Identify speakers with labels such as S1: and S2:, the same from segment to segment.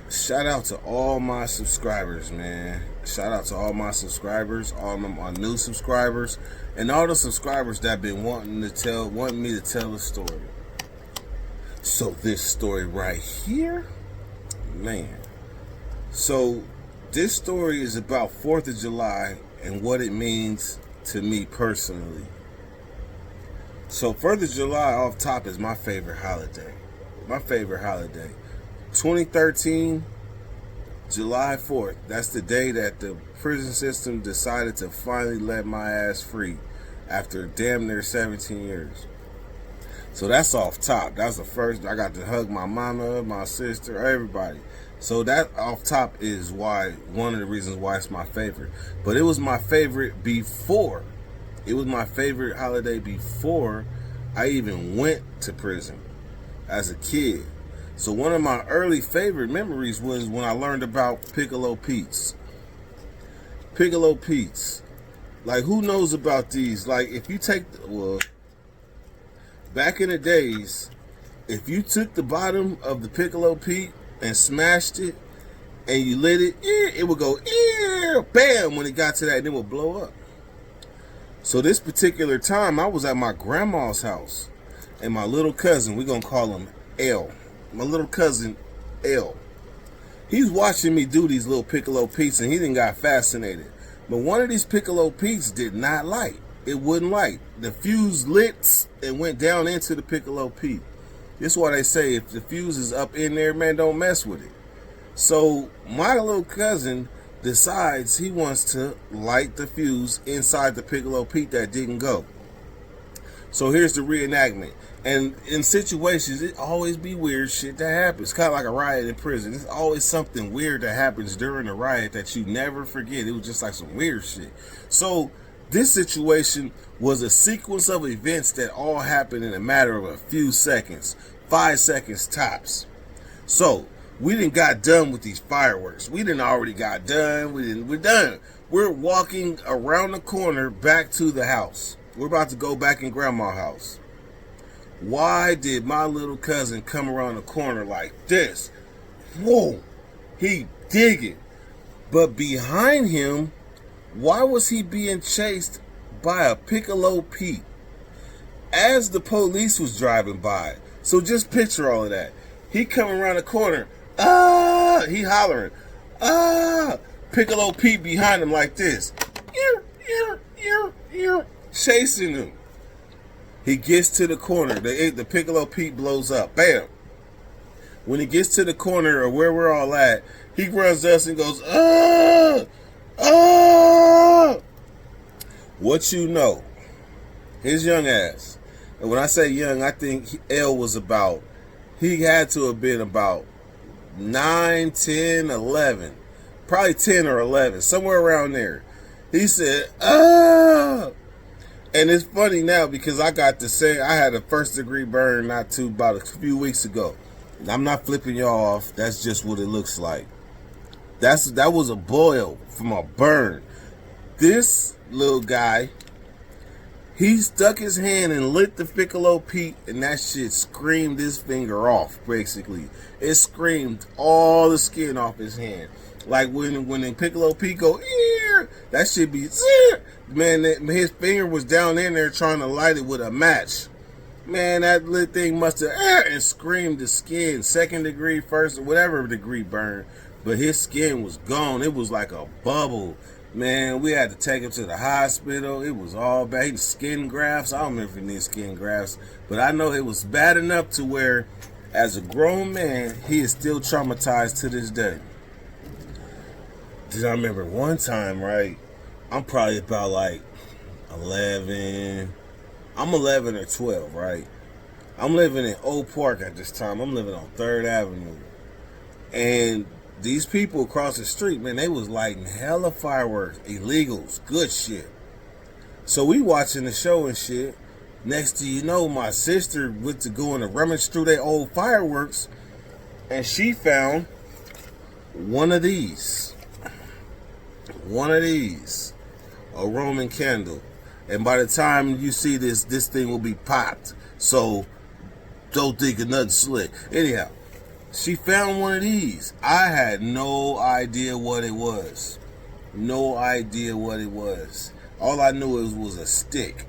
S1: Shout out to all my subscribers, man. Shout out to all my subscribers, all my new subscribers, and all the subscribers that been wanting me to tell a story. So this story right here, man. So this story is about 4th of July and what it means to me personally. So 4th of July off top is my favorite holiday. 2013, July 4th. That's the day that the prison system decided to finally let my ass free after damn near 17 years. So that's off top. That's the first. I got to hug my mama, my sister, everybody. So that off top is one of the reasons why it's my favorite. But it was my favorite before. It was my favorite holiday before I even went to prison as a kid. So one of my early favorite memories was when I learned about Piccolo Pete's. Piccolo Pete's. Like, who knows about these? Like, if you take, back in the days, if you took the bottom of the Piccolo Pete and smashed it and you lit it, it would go, bam, when it got to that, and it would blow up. So this particular time, I was at my grandma's house, and my little cousin, we're going to call him L. My little cousin, L. He's watching me do these little Piccolo Petes, and he done got fascinated. But one of these Piccolo Petes did not light. It wouldn't light. The fuse lit and went down into the Piccolo Pete. This is why they say if the fuse is up in there, man, don't mess with it. So my little cousin decides he wants to light the fuse inside the Piccolo Pete that didn't go. So here's the reenactment. And in situations, it always be weird shit that happens. Kind of like a riot in prison. There's always something weird that happens during a riot that you never forget. It was just like some weird shit. So this situation was a sequence of events that all happened in a matter of a few seconds. 5 seconds tops. So we didn't got done with these fireworks. We didn't already got done. We're done. We're walking around the corner back to the house. We're about to go back in grandma's house. Why did my little cousin come around the corner like this? Whoa, he digging. But behind him, why was he being chased by a Piccolo Pete as the police was driving by? So just picture all of that. He coming around the corner. He hollering. Piccolo Pete behind him like this. Chasing him. He gets to the corner. The Piccolo Pete blows up. Bam. When he gets to the corner of where we're all at, he runs us and goes, What you know? His young ass. And when I say young, I think L was he had to have been about 9, 10, 11. Probably 10 or 11. Somewhere around there. He said, And it's funny now because I had a first degree burn about a few weeks ago. I'm not flipping y'all off. That's just what it looks like. That was a boil from a burn. This little guy, he stuck his hand and lit the Piccolo Pete, and that shit screamed his finger off, basically. It screamed all the skin off his hand. Like when the Piccolo Pete go, that shit be, man, his finger was down in there trying to light it with a match. Man, that little thing must have, and screamed the skin, 2nd degree, 1st, whatever degree burn. But his skin was gone. It was like a bubble. Man, we had to take him to the hospital. It was all bad. He had skin grafts. I don't remember if he needed skin grafts. But I know it was bad enough to where, as a grown man, he is still traumatized to this day. Did I remember one time, right? I'm probably about like 11. I'm 11 or 12, right? I'm living in Oak Park at this time. I'm living on 3rd Avenue. And these people across the street, man, they was lighting hella fireworks, illegals, good shit. So we watching the show and shit. Next thing you know, my sister went to go and rummage through their old fireworks, and she found one of these, a Roman candle. And by the time you see this thing will be popped. So don't think of nothing slick. Anyhow, She found one of these. I had no idea what it was. No idea what it was. All I knew was a stick.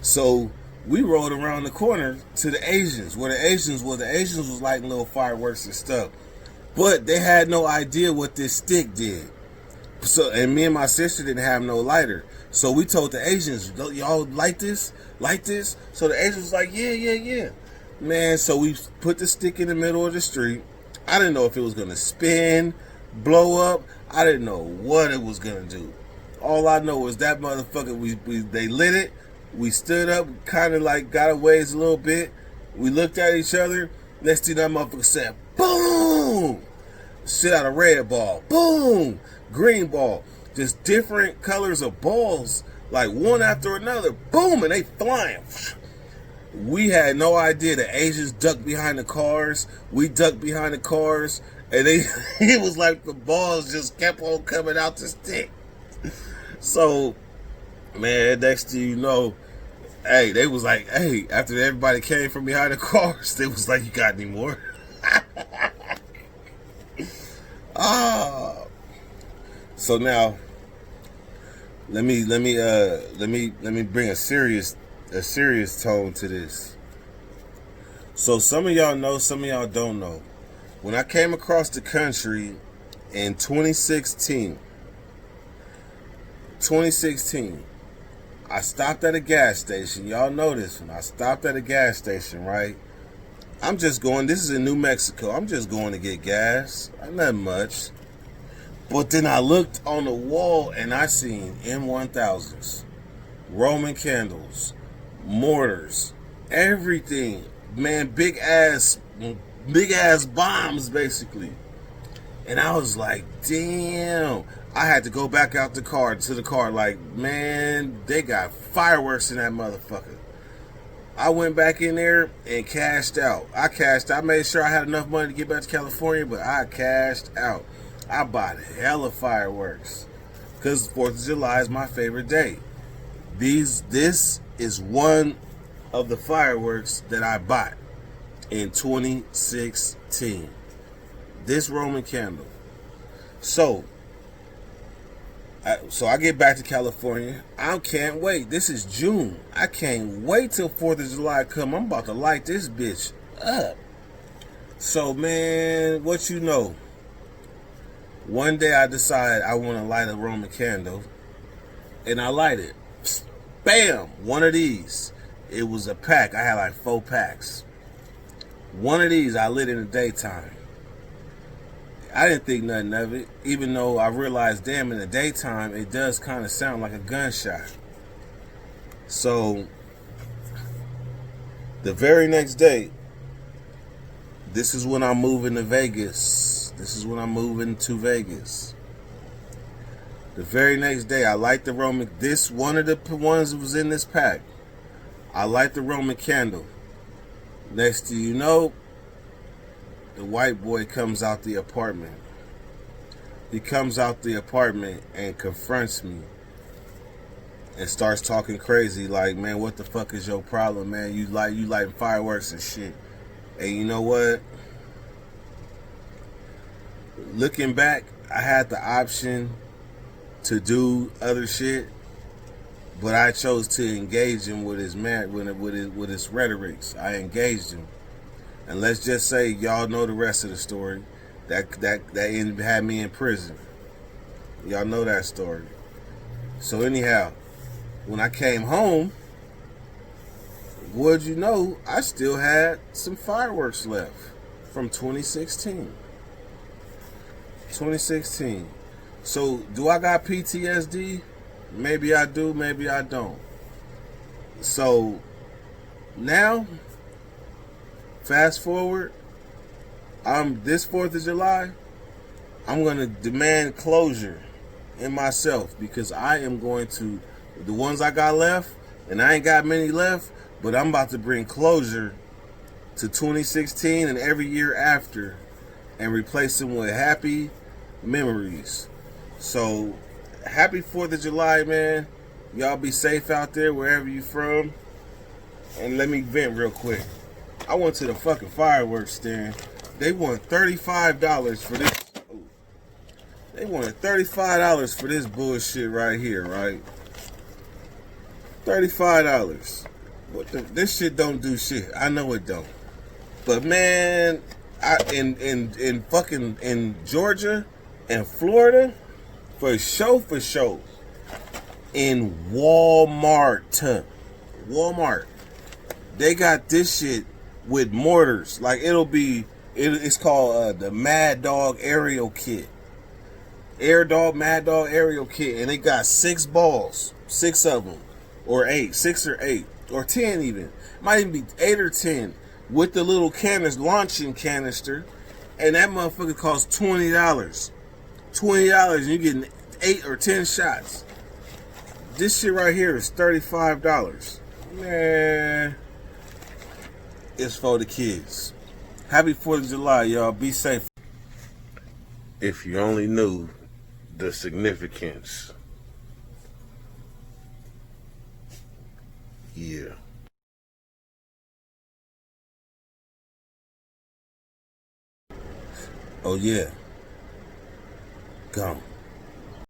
S1: So we rode around the corner to the Asians, where the Asians were. The Asians was lighting little fireworks and stuff. But they had no idea what this stick did. So, and me and my sister didn't have no lighter. So we told the Asians, y'all light this? Light this? So the Asians was like, yeah. Man, so we put the stick in the middle of the street. I didn't know if it was going to spin, blow up. I didn't know what it was going to do. All I know was that motherfucker, they lit it. We stood up, kind of like got a ways a little bit. We looked at each other. Next thing that motherfucker said, boom! Shit out of red ball. Boom! Green ball. Just different colors of balls, like one after another. Boom! And they flying. We had no idea. The Asians ducked behind the cars. We ducked behind the cars. And it was like the balls just kept on coming out the stick. So, man, next thing you know, hey, they was like, hey, after everybody came from behind the cars, they was like, you got any more? So now, let me bring a serious tone to this. So some of y'all know, some of y'all don't know. When I came across the country in 2016, I stopped at a gas station. Y'all know this one. I stopped at a gas station, right? I'm just going, this is in New Mexico. I'm just going to get gas. Not much. But then I looked on the wall and I seen M1000s, Roman candles, mortars, everything. Man, big ass bombs, basically. And I was like, damn. I had to go back out to the car like, man, they got fireworks in that motherfucker. I went back in there and cashed out. I made sure I had enough money to get back to California, but I cashed out. I bought hella fireworks because 4th of July is my favorite day. This is one of the fireworks that I bought in 2016. This Roman candle. So I get back to California. I can't wait. This is June. I can't wait till 4th of July come. I'm about to light this bitch up. So, man, what you know? One day I decide I want to light a Roman candle. And I light it. Bam! One of these. It was a pack. I had like 4 packs. One of these I lit in the daytime. I didn't think nothing of it, even though I realized, damn, in the daytime, it does kind of sound like a gunshot. So, the very next day, this is when I'm moving to Vegas. The very next day, I light the Roman, one of the ones that was in this pack. I light the Roman candle. Next thing you know, the white boy comes out the apartment. He comes out the apartment and confronts me and starts talking crazy like, man, what the fuck is your problem, man? You lighting fireworks and shit. And you know what? Looking back, I had the option to do other shit, but I chose to engage him with his with his rhetorics. I engaged him. And let's just say y'all know the rest of the story. That had me in prison. Y'all know that story. So anyhow, when I came home, what'd you know? I still had some fireworks left from 2016. So do I got PTSD? Maybe I do, maybe I don't. So now, fast forward, this 4th of July, I'm going to demand closure in myself because I am going to, the ones I got left, and I ain't got many left, but I'm about to bring closure to 2016 and every year after and replace them with happy memories. So, happy 4th of July, man. Y'all be safe out there wherever you from. And let me vent real quick. I went to the fucking fireworks stand They want $35 for this. They wanted $35 for this bullshit right here, right? $35. This shit don't do shit. I know it don't. But man, in Georgia and Florida, for sure, in Walmart, they got this shit with mortars. Like it's called the Mad Dog Aerial Kit. Mad Dog Aerial Kit, and it got 6 balls, 6 of them, or 8, 6 or 8, or 10 even. Might even be 8 or 10 with the little launching canister, and that motherfucker costs $20. $20, and you're getting 8 or 10 shots. This shit right here is $35. Man, it's for the kids. Happy 4th of July, y'all. Be safe. If you only knew the significance. Yeah. Oh yeah. Gone.